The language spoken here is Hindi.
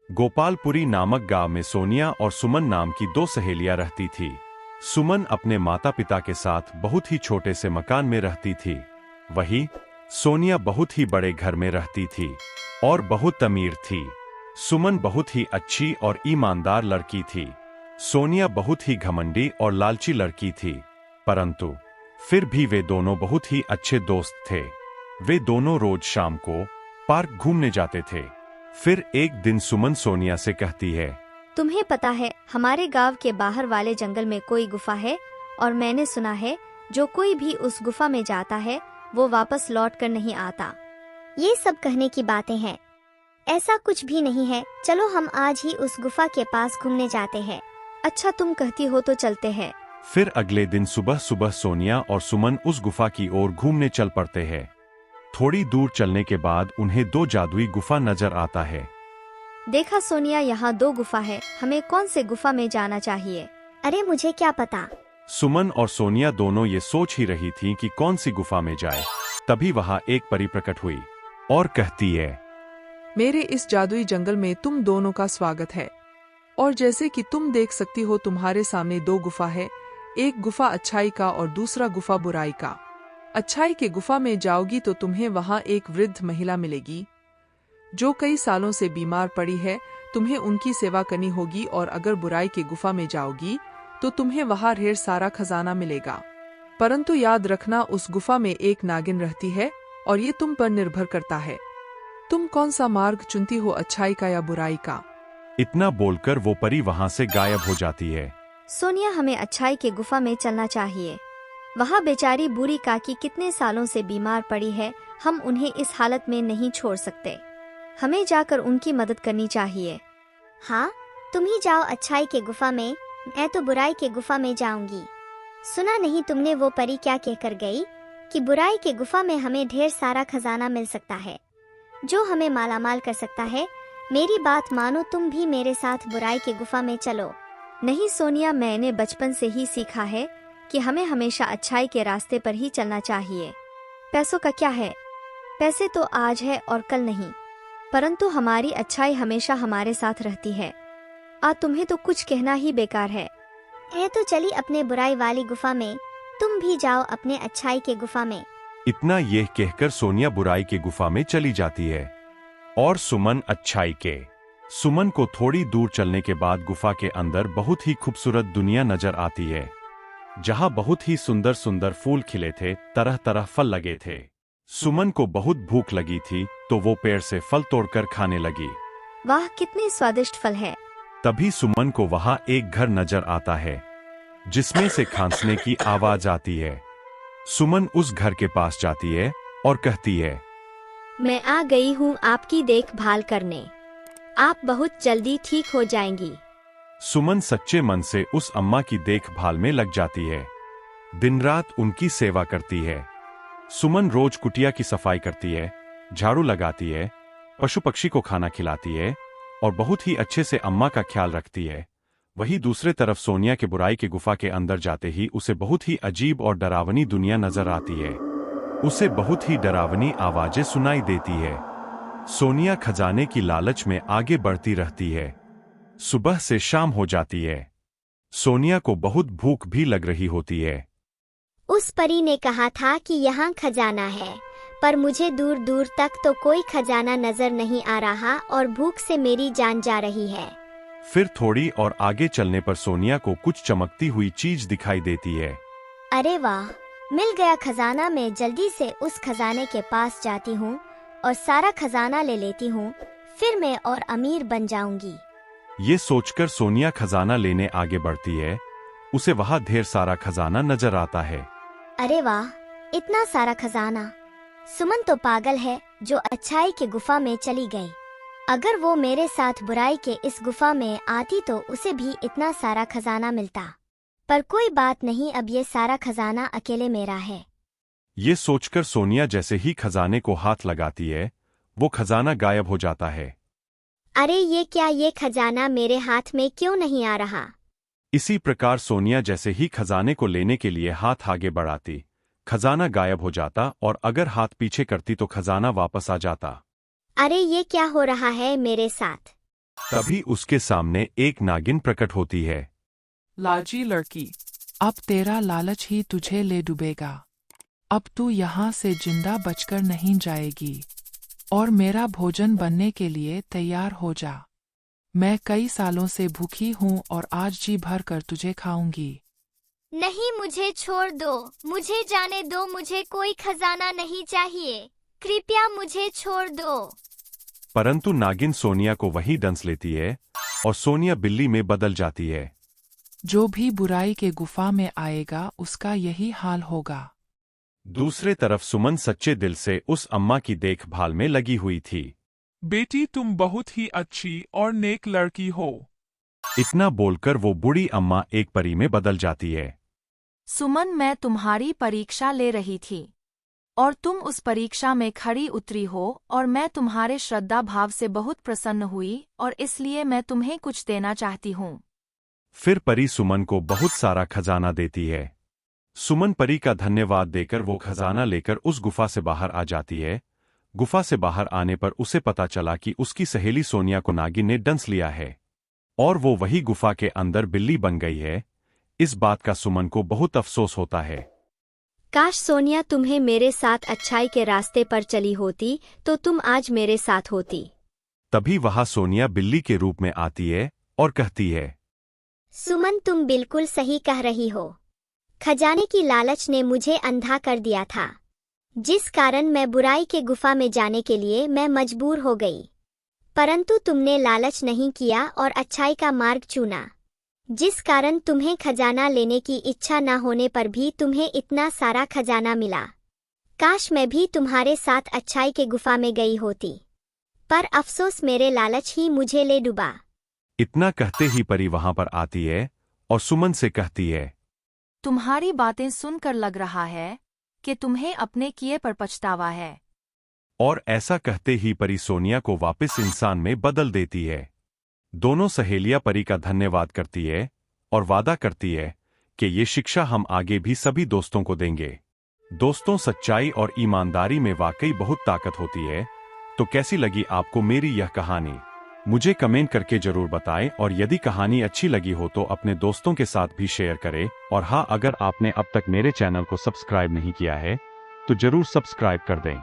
गोपालपुरी नामक गांव में सोनिया और सुमन नाम की दो सहेलियां रहती थी। सुमन अपने माता पिता के साथ बहुत ही छोटे से मकान में रहती थी। वहीं सोनिया बहुत ही बड़े घर में रहती थी और बहुत अमीर थी। सुमन बहुत ही अच्छी और ईमानदार लड़की थी। सोनिया बहुत ही घमंडी और लालची लड़की थी, परंतु फिर भी वे दोनों बहुत ही अच्छे दोस्त थे। वे दोनों रोज शाम को पार्क घूमने जाते थे। फिर एक दिन सुमन सोनिया से कहती है, तुम्हें पता है हमारे गांव के बाहर वाले जंगल में कोई गुफा है और मैंने सुना है जो कोई भी उस गुफा में जाता है वो वापस लौट कर नहीं आता। ये सब कहने की बातें हैं, ऐसा कुछ भी नहीं है। चलो हम आज ही उस गुफा के पास घूमने जाते हैं। अच्छा तुम कहती हो तो चलते हैं। फिर अगले दिन सुबह सुबह सोनिया और सुमन उस गुफा की ओर घूमने चल पड़ते हैं। थोड़ी दूर चलने के बाद उन्हें दो जादुई गुफा नजर आता है। देखा सोनिया, यहाँ दो गुफा है, हमें कौन से गुफा में जाना चाहिए? अरे मुझे क्या पता। सुमन और सोनिया दोनों ये सोच ही रही थीं कि कौन सी गुफा में जाए। तभी वहाँ एक परी प्रकट हुई और कहती है, मेरे इस जादुई जंगल में तुम दोनों का स्वागत है। और जैसे कि तुम देख सकती हो तुम्हारे सामने दो गुफा है, एक गुफा अच्छाई का और दूसरा गुफा बुराई का। अच्छाई के गुफा में जाओगी तो तुम्हें वहाँ एक वृद्ध महिला मिलेगी जो कई सालों से बीमार पड़ी है। तुम्हें उनकी सेवा करनी होगी। और अगर बुराई के गुफा में जाओगी तो तुम्हें वहाँ ढेर सारा खजाना मिलेगा, परंतु याद रखना उस गुफा में एक नागिन रहती है और ये तुम पर निर्भर करता है। तुम कौन सा मार्ग चुनती हो, अच्छाई का या बुराई का? इतना बोलकर वो परी वहाँ से गायब हो जाती है। सोनिया, हमें अच्छाई के गुफा में चलना चाहिए। वहाँ बेचारी बूढ़ी काकी कितने सालों से बीमार पड़ी है, हम उन्हें इस हालत में नहीं छोड़ सकते। हमें जाकर उनकी मदद करनी चाहिए। हाँ, तुम ही जाओ अच्छाई के गुफा में, मैं तो बुराई के गुफा में जाऊंगी। सुना नहीं तुमने वो परी क्या कहकर गई कि बुराई के गुफा में हमें ढेर सारा खजाना मिल सकता है जो हमें मालामाल कर सकता है। मेरी बात मानो, तुम भी मेरे साथ बुराई के गुफा में चलो। नहीं सोनिया, मैंने बचपन से ही सीखा है कि हमें हमेशा अच्छाई के रास्ते पर ही चलना चाहिए। पैसों का क्या है, पैसे तो आज है और कल नहीं, परंतु हमारी अच्छाई हमेशा हमारे साथ रहती है। तुम्हें तो कुछ कहना ही बेकार है। तो चली अपने बुराई वाली गुफा में, तुम भी जाओ अपने अच्छाई के गुफा में। इतना यह कहकर सोनिया बुराई के गुफा में चली जाती है और सुमन अच्छाई के। सुमन को थोड़ी दूर चलने के बाद गुफा के अंदर बहुत ही खूबसूरत दुनिया नजर आती है, जहाँ बहुत ही सुंदर सुंदर फूल खिले थे, तरह तरह फल लगे थे। सुमन को बहुत भूख लगी थी तो वो पेड़ से फल तोड़कर खाने लगी। वाह, कितने स्वादिष्ट फल है। तभी सुमन को वहाँ एक घर नजर आता है जिसमें से खांसने की आवाज आती है। सुमन उस घर के पास जाती है और कहती है, मैं आ गई हूँ आपकी देखभाल करने, आप बहुत जल्दी ठीक हो जाएंगी। सुमन सच्चे मन से उस अम्मा की देखभाल में लग जाती है, दिन रात उनकी सेवा करती है। सुमन रोज कुटिया की सफाई करती है, झाड़ू लगाती है, पशु पक्षी को खाना खिलाती है और बहुत ही अच्छे से अम्मा का ख्याल रखती है। वहीं दूसरे तरफ सोनिया के बुराई के गुफा के अंदर जाते ही उसे बहुत ही अजीब और डरावनी दुनिया नजर आती है। उसे बहुत ही डरावनी आवाजें सुनाई देती है। सोनिया खजाने की लालच में आगे बढ़ती रहती है। सुबह से शाम हो जाती है। सोनिया को बहुत भूख भी लग रही होती है। उस परी ने कहा था कि यहाँ खजाना है, पर मुझे दूर दूर तक तो कोई खजाना नजर नहीं आ रहा और भूख से मेरी जान जा रही है। फिर थोड़ी और आगे चलने पर सोनिया को कुछ चमकती हुई चीज दिखाई देती है। अरे वाह, मिल गया खजाना। मैं जल्दी से उस खजाने के पास जाती हूँ और सारा खजाना ले लेती हूँ, फिर मैं और अमीर बन जाऊंगी। ये सोचकर सोनिया खजाना लेने आगे बढ़ती है। उसे वहाँ ढेर सारा खजाना नजर आता है। अरे वाह, इतना सारा खजाना। सुमन तो पागल है जो अच्छाई के गुफा में चली गई। अगर वो मेरे साथ बुराई के इस गुफा में आती तो उसे भी इतना सारा खजाना मिलता। पर कोई बात नहीं, अब ये सारा खजाना अकेले मेरा है। ये सोचकर सोनिया जैसे ही खजाने को हाथ लगाती है, वो खजाना गायब हो जाता है। अरे ये क्या, ये खजाना मेरे हाथ में क्यों नहीं आ रहा? इसी प्रकार सोनिया जैसे ही खजाने को लेने के लिए हाथ आगे बढ़ाती, खजाना गायब हो जाता और अगर हाथ पीछे करती तो खजाना वापस आ जाता। अरे ये क्या हो रहा है मेरे साथ? तभी उसके सामने एक नागिन प्रकट होती है। लालची लड़की, अब तेरा लालच ही तुझे ले डूबेगा। अब तू यहाँ से जिंदा बचकर नहीं जाएगी और मेरा भोजन बनने के लिए तैयार हो जा। मैं कई सालों से भूखी हूँ और आज जी भर कर तुझे खाऊंगी। नहीं, मुझे छोड़ दो, मुझे जाने दो, मुझे कोई खजाना नहीं चाहिए, कृपया मुझे छोड़ दो। परंतु नागिन सोनिया को वहीं डंस लेती है और सोनिया बिल्ली में बदल जाती है। जो भी बुराई के गुफा में आएगा उसका यही हाल होगा। दूसरे तरफ सुमन सच्चे दिल से उस अम्मा की देखभाल में लगी हुई थी। बेटी, तुम बहुत ही अच्छी और नेक लड़की हो। इतना बोलकर वो बूढ़ी अम्मा एक परी में बदल जाती है। सुमन, मैं तुम्हारी परीक्षा ले रही थी और तुम उस परीक्षा में खड़ी उतरी हो और मैं तुम्हारे श्रद्धा भाव से बहुत प्रसन्न हुई और इसलिए मैं तुम्हें कुछ देना चाहती हूँ। फिर परी सुमन को बहुत सारा खजाना देती है। सुमन परी का धन्यवाद देकर वो खजाना लेकर उस गुफा से बाहर आ जाती है। गुफा से बाहर आने पर उसे पता चला कि उसकी सहेली सोनिया को नागिन ने डंस लिया है और वो वही गुफा के अंदर बिल्ली बन गई है। इस बात का सुमन को बहुत अफसोस होता है। काश सोनिया तुम्हें मेरे साथ अच्छाई के रास्ते पर चली होती तो तुम आज मेरे साथ होती। तभी वहां सोनिया बिल्ली के रूप में आती है और कहती है, सुमन, तुम बिल्कुल सही कह रही हो। खजाने की लालच ने मुझे अंधा कर दिया था, जिस कारण मैं बुराई के गुफा में जाने के लिए मैं मजबूर हो गई। परंतु तुमने लालच नहीं किया और अच्छाई का मार्ग चुना, जिस कारण तुम्हें खजाना लेने की इच्छा न होने पर भी तुम्हें इतना सारा खजाना मिला। काश मैं भी तुम्हारे साथ अच्छाई के गुफा में गई होती, पर अफसोस मेरे लालच ही मुझे ले डूबा। इतना कहते ही परी वहां पर आती है और सुमन से कहती है, तुम्हारी बातें सुनकर लग रहा है कि तुम्हें अपने किए पर पछतावा है। और ऐसा कहते ही परी सोनिया को वापस इंसान में बदल देती है। दोनों सहेलियां परी का धन्यवाद करती है और वादा करती है कि ये शिक्षा हम आगे भी सभी दोस्तों को देंगे। दोस्तों, सच्चाई और ईमानदारी में वाकई बहुत ताकत होती है। तो कैसी लगी आपको मेरी यह कहानी? मुझे कमेंट करके जरूर बताएं और यदि कहानी अच्छी लगी हो तो अपने दोस्तों के साथ भी शेयर करें। और हाँ, अगर आपने अब तक मेरे चैनल को सब्सक्राइब नहीं किया है तो जरूर सब्सक्राइब कर दें।